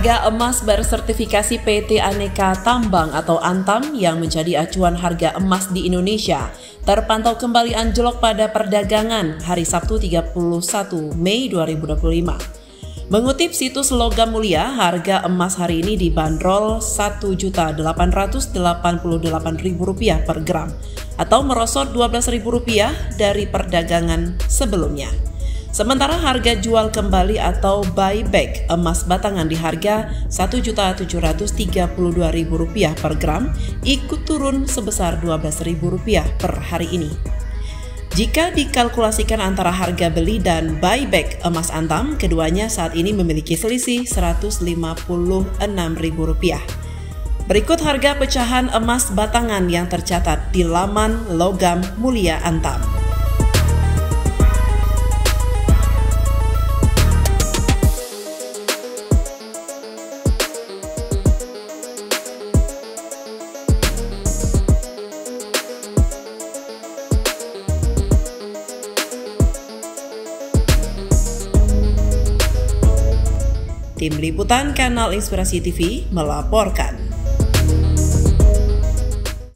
Harga emas bersertifikasi PT Aneka Tambang atau Antam yang menjadi acuan harga emas di Indonesia terpantau kembali anjlok pada perdagangan hari Sabtu 31 Mei 2025. Mengutip situs Logam Mulia, harga emas hari ini dibanderol Rp1.888.000 per gram atau merosot Rp12.000 dari perdagangan sebelumnya. Sementara harga jual kembali atau buyback emas batangan di harga Rp1.732.000 per gram ikut turun sebesar Rp12.000 per hari ini. Jika dikalkulasikan antara harga beli dan buyback emas Antam, keduanya saat ini memiliki selisih Rp156.000. Berikut harga pecahan emas batangan yang tercatat di laman Logam Mulia Antam. Tim Liputan Kanal Inspirasi TV melaporkan.